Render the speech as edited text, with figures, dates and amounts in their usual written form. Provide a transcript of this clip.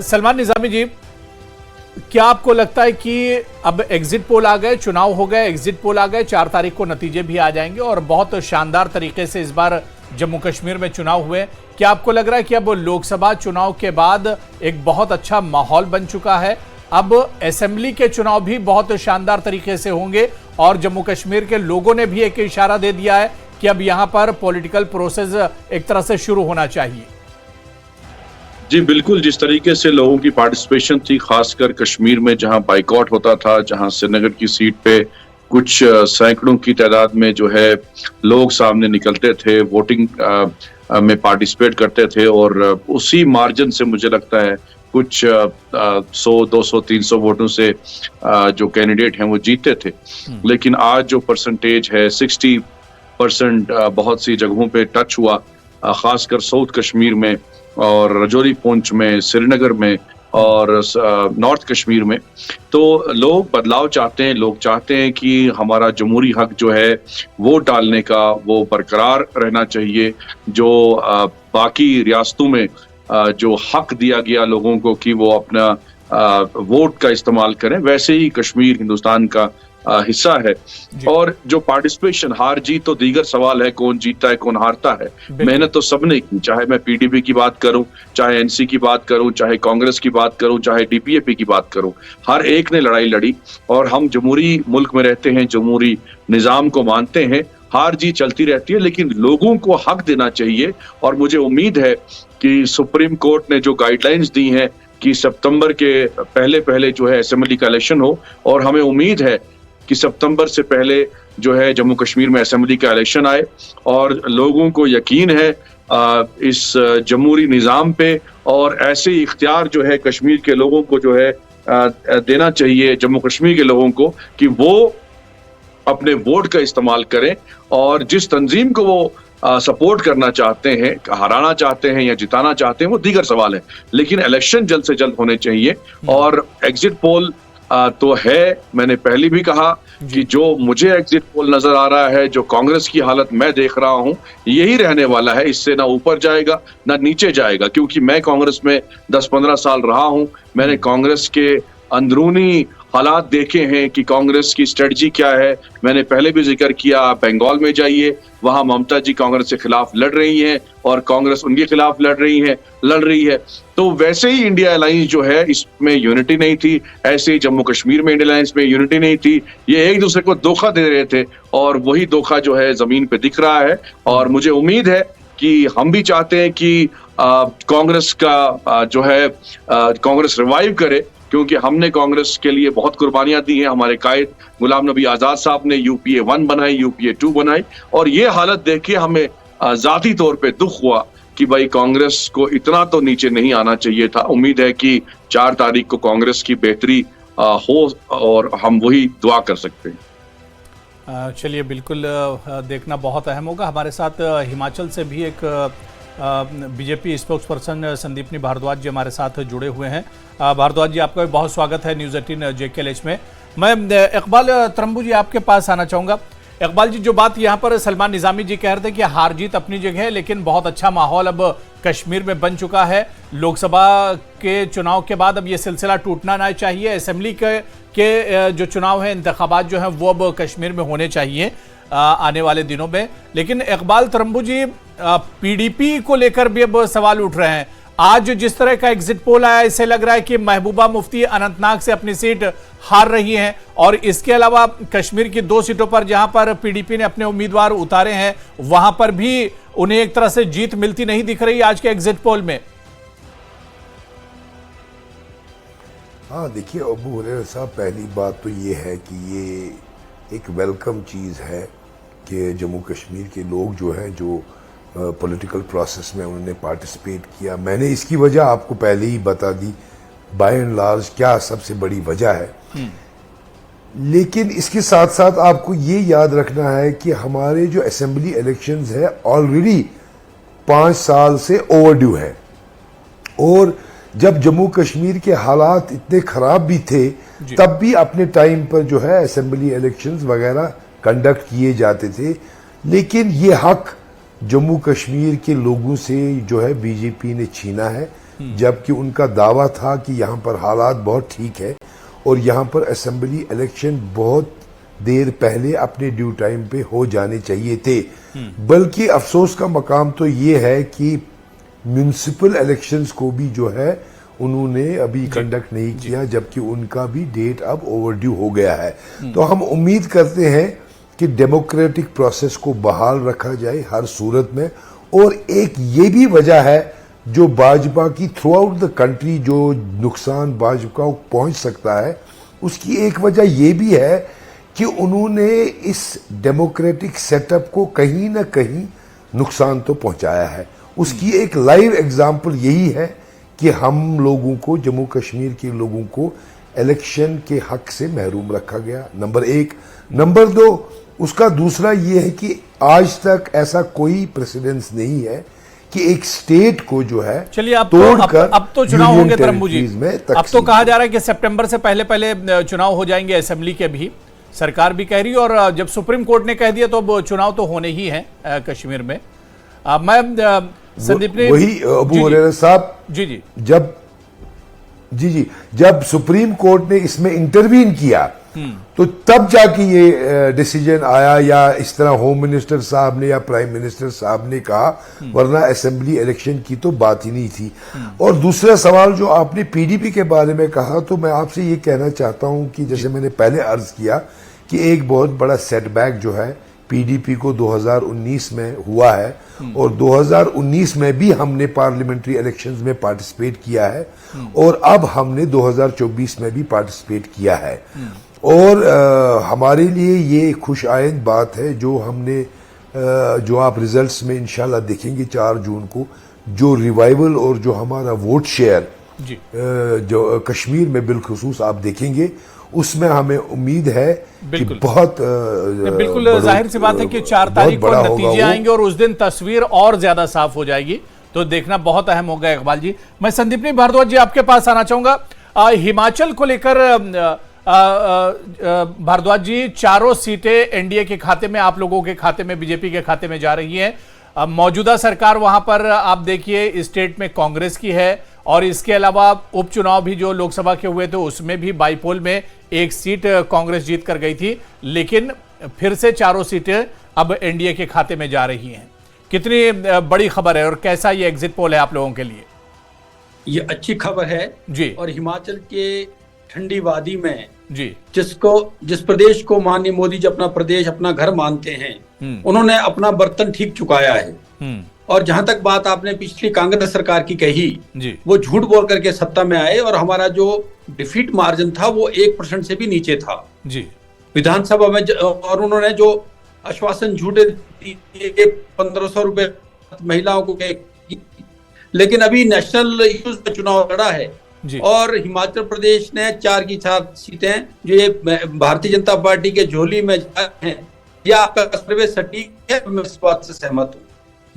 सलमान निजामी जी, क्या आपको लगता है कि अब एग्जिट पोल आ गए, चुनाव हो गए, एग्जिट पोल आ गए, 4 तारीख को नतीजे भी आ जाएंगे और बहुत शानदार तरीके से इस बार जम्मू कश्मीर में चुनाव हुए? क्या आपको लग रहा है कि अब लोकसभा चुनाव के बाद एक बहुत अच्छा माहौल बन चुका है, अब असेंबली के चुनाव भी बहुत शानदार तरीके से होंगे और जम्मू कश्मीर के लोगों ने भी एक इशारा दे दिया है कि अब यहां पर पॉलिटिकल प्रोसेस एक तरह से शुरू होना चाहिए? जी बिल्कुल, जिस तरीके से लोगों की पार्टिसिपेशन थी, खासकर कश्मीर में जहां बाइकआउट होता था, जहां श्रीनगर की सीट पे कुछ सैकड़ों की तादाद में जो है लोग सामने निकलते थे, वोटिंग में पार्टिसिपेट करते थे और उसी मार्जिन से मुझे लगता है कुछ 100, 200, 300 वोटों से जो कैंडिडेट हैं वो जीतते थे। लेकिन आज जो परसेंटेज है 60% बहुत सी जगहों पे टच हुआ, खासकर साउथ कश्मीर में और रजौरी पुंछ में, श्रीनगर में और नॉर्थ कश्मीर में। तो लोग बदलाव चाहते हैं, लोग चाहते हैं कि हमारा जमहूरी हक जो है वोट डालने का वो बरकरार रहना चाहिए। जो बाकी रियासतों में जो हक दिया गया लोगों को कि वो अपना वोट का इस्तेमाल करें, वैसे ही कश्मीर हिंदुस्तान का हिस्सा है। और जो पार्टिसिपेशन, हार जीत तो दीगर सवाल है, कौन जीतता है कौन हारता है, मेहनत तो सबने की। चाहे मैं पीडीपी की बात करूं, चाहे एनसी की बात करूं, चाहे कांग्रेस की बात करूं, चाहे डीपीएपी की बात करूं, हर एक ने लड़ाई लड़ी। और हम जमहूरी मुल्क में रहते हैं, जमहूरी निजाम को मानते हैं। हार जीत चलती रहती है, लेकिन लोगों को हक देना चाहिए। और मुझे उम्मीद है कि सुप्रीम कोर्ट ने जो गाइडलाइंस दी हैं कि सितंबर के पहले जो है असेंबली का इलेक्शन हो, और हमें उम्मीद है कि सितंबर से पहले जो है जम्मू कश्मीर में असेंबली का इलेक्शन आए। और लोगों को यकीन है इस जमहूरी निज़ाम पे, और ऐसे इख्तियार जो है कश्मीर के लोगों को जो है देना चाहिए, जम्मू कश्मीर के लोगों को, कि वो अपने वोट का इस्तेमाल करें और जिस तंजीम को वो सपोर्ट करना चाहते हैं, हराना चाहते हैं या जिताना चाहते हैं, वो दीगर सवाल है, लेकिन इलेक्शन जल्द से जल्द होने चाहिए। और एग्जिट पोल तो है, मैंने पहले भी कहा कि जो मुझे एग्जिट पोल नजर आ रहा है, जो कांग्रेस की हालत मैं देख रहा हूं, यही रहने वाला है। इससे ना ऊपर जाएगा ना नीचे जाएगा, क्योंकि मैं कांग्रेस में 10-15 साल रहा हूं। मैंने कांग्रेस के अंदरूनी हालात देखे हैं कि कांग्रेस की स्ट्रेटजी क्या है। मैंने पहले भी जिक्र किया, बंगाल में जाइए, वहां ममता जी कांग्रेस के खिलाफ लड़ रही हैं और कांग्रेस उनके खिलाफ लड़ रही है। तो वैसे ही इंडिया अलायंस जो है, इसमें यूनिटी नहीं थी। ऐसे ही जम्मू कश्मीर में इंडिया अलायंस में यूनिटी नहीं थी। ये एक दूसरे को धोखा दे रहे थे और वही धोखा जो है जमीन पे दिख रहा है। और मुझे उम्मीद है कि हम भी चाहते हैं कि कांग्रेस का जो है कांग्रेस रिवाइव करे, क्योंकि हमने कांग्रेस के लिए बहुत कुर्बानियां दी हैं। हमारे कायद गुलाम नबी आजाद साहब ने यूपीए 1 बनाई, यूपीए 2 बनाई, और ये हालत देख के हमें जाती तौर पे दुख हुआ कि भाई कांग्रेस को इतना तो नीचे नहीं आना चाहिए था। उम्मीद है कि 4 तारीख को कांग्रेस की बेहतरी हो और हम वही दुआ कर सकते हैं। चलिए, बिल्कुल देखना बहुत अहम होगा। हमारे साथ हिमाचल से भी एक BJP spokesperson Sandipani Bhardwaj ji हमारे साथ जुड़े हुए हैं। भारद्वाज जी, आपका भी बहुत स्वागत है न्यूज़ 18 JKLH में। मैं इकबाल तरम्बू जी आपके पास आना चाहूँगा। इकबाल जी, जो बात यहाँ पर सलमान निजामी जी कह रहे थे कि हार जीत अपनी जगह है, लेकिन बहुत अच्छा माहौल अब कश्मीर में बन चुका है। लोकसभा के चुनाव के बाद अब ये सिलसिला टूटना ना चाहिए। असेंबली के जो चुनाव है, इंतखाबात जो हैं, वो अब कश्मीर में होने चाहिए आने वाले दिनों में। लेकिन इकबाल तरम्बू जी, पीडीपी को लेकर भी अब सवाल उठ रहे हैं। आज जिस तरह का एग्जिट पोल आया, इससे लग रहा है कि महबूबा मुफ्ती अनंतनाग से अपनी सीट हार रही हैं, और इसके अलावा कश्मीर की 2 सीटों पर जहां पर पीडीपी ने अपने उम्मीदवार उतारे हैं, वहां पर भी उन्हें एक तरह से जीत मिलती नहीं दिख रही आज के एग्जिट पोल में। हाँ, देखिए अबू हुरैरा साहब, पहली बात तो ये है कि ये एक वेलकम चीज़ है कि जम्मू कश्मीर के लोग जो हैं, जो पॉलिटिकल प्रोसेस में उन्होंने पार्टिसिपेट किया। मैंने इसकी वजह आपको पहले ही बता दी, बाय एंड लार्ज क्या सबसे बड़ी वजह है। लेकिन इसके साथ साथ आपको ये याद रखना है कि हमारे जो असेंबली इलेक्शंस है ऑलरेडी 5 साल से ओवरड्यू है। और जब जम्मू कश्मीर के हालात इतने खराब भी थे, तब भी अपने टाइम पर जो है असेंबली इलेक्शंस वगैरह कंडक्ट किए जाते थे। लेकिन ये हक जम्मू कश्मीर के लोगों से जो है बीजेपी ने छीना है। जबकि उनका दावा था कि यहाँ पर हालात बहुत ठीक है और यहाँ पर असेंबली इलेक्शन बहुत देर पहले अपने ड्यू टाइम पे हो जाने चाहिए थे। बल्कि अफसोस का मकाम तो ये है कि म्युनिसिपल इलेक्शंस को भी जो है उन्होंने अभी कंडक्ट नहीं किया, जबकि उनका भी डेट अब ओवरड्यू हो गया है। तो हम उम्मीद करते हैं कि डेमोक्रेटिक प्रोसेस को बहाल रखा जाए हर सूरत में। और एक ये भी वजह है जो भाजपा की थ्रू आउट द कंट्री जो नुकसान भाजपा को पहुंच सकता है, उसकी एक वजह ये भी है कि उन्होंने इस डेमोक्रेटिक सेटअप को कहीं ना कहीं नुकसान तो पहुंचाया है। उसकी एक लाइव एग्जाम्पल यही है कि हम लोगों को, जम्मू कश्मीर के लोगों को इलेक्शन के हक से महरूम रखा गया, नंबर एक। नंबर दो, उसका दूसरा ये है कि आज तक ऐसा कोई प्रेसिडेंस नहीं है कि एक स्टेट को जो है चलिए तोड़कर अब तो चुनाव होंगे तरम्बू जी। में अब तो कहा जा रहा है कि सितंबर से पहले चुनाव हो जाएंगे असेंबली के भी, सरकार भी कह रही है। और जब सुप्रीम कोर्ट ने कह दिया तो अब चुनाव तो होने ही है कश्मीर में। मैं संदीप ने वही अबू हुरैरा साहब जी जब सुप्रीम कोर्ट ने इसमें इंटरवीन किया तो तब जाके ये डिसीजन आया, या इस तरह होम मिनिस्टर साहब ने या प्राइम मिनिस्टर साहब ने कहा, वरना असेंबली इलेक्शन की तो बात ही नहीं थी। और दूसरा सवाल जो आपने पीडीपी के बारे में कहा, तो मैं आपसे ये कहना चाहता हूं कि जैसे मैंने पहले अर्ज किया कि एक बहुत बड़ा सेटबैक जो है पीडीपी को 2019 में हुआ है, और 2019 में भी हमने पार्लियामेंट्री इलेक्शंस में पार्टिसिपेट किया है, और अब हमने 2024 में भी पार्टिसिपेट किया है। और हमारे लिए ये खुशाइंद बात है जो हमने जो आप रिजल्ट्स में इंशाल्लाह देखेंगे 4 जून को, जो रिवाइवल और जो हमारा वोट शेयर जो कश्मीर में बिलखुसूस आप देखेंगे, उसमें हमें उम्मीद है कि बहुत बिल्कुल जाहिर सी बात है कि 4 तारीख को नतीजे आएंगे और उस दिन तस्वीर और ज्यादा साफ हो जाएगी। तो देखना बहुत अहम होगा। इकबाल जी, मैं संदीपनी भारद्वाज जी आपके पास आना चाहूंगा। हिमाचल को लेकर भारद्वाज जी, 4 सीटें एनडीए के खाते में, आप लोगों के खाते में, बीजेपी के खाते में जा रही हैं। मौजूदा सरकार वहां पर आप देखिए स्टेट में कांग्रेस की है, और इसके अलावा उपचुनाव भी जो लोकसभा के हुए थे उसमें भी बाईपोल में 1 सीट कांग्रेस जीत कर गई थी, लेकिन फिर से 4 सीटें अब एनडीए के खाते में जा रही हैं। कितनी बड़ी खबर है और कैसा ये एग्जिट पोल है आप लोगों के लिए? ये अच्छी खबर है जी। और हिमाचल के ठंडी वादी में जी, जिस प्रदेश को माननीय मोदी जी अपना प्रदेश, अपना घर मानते हैं, उन्होंने अपना बर्तन ठीक चुकाया है। और जहां तक बात आपने पिछली कांग्रेस सरकार की कही जी, वो झूठ बोल करके सत्ता में आए, और हमारा जो डिफीट मार्जिन था वो 1% से भी नीचे था जी विधानसभा में। और उन्होंने जो आश्वासन झूठे दिए 1500 रुपए महिलाओं को, लेकिन अभी नेशनल इश्यूज पे चुनाव लड़ा है और हिमाचल प्रदेश ने 4 की 4 सीटें जो ये भारतीय जनता पार्टी के झोली में हैं। यह आपका सर्वे सटीक है, मैं इस बात से सहमत हूँ।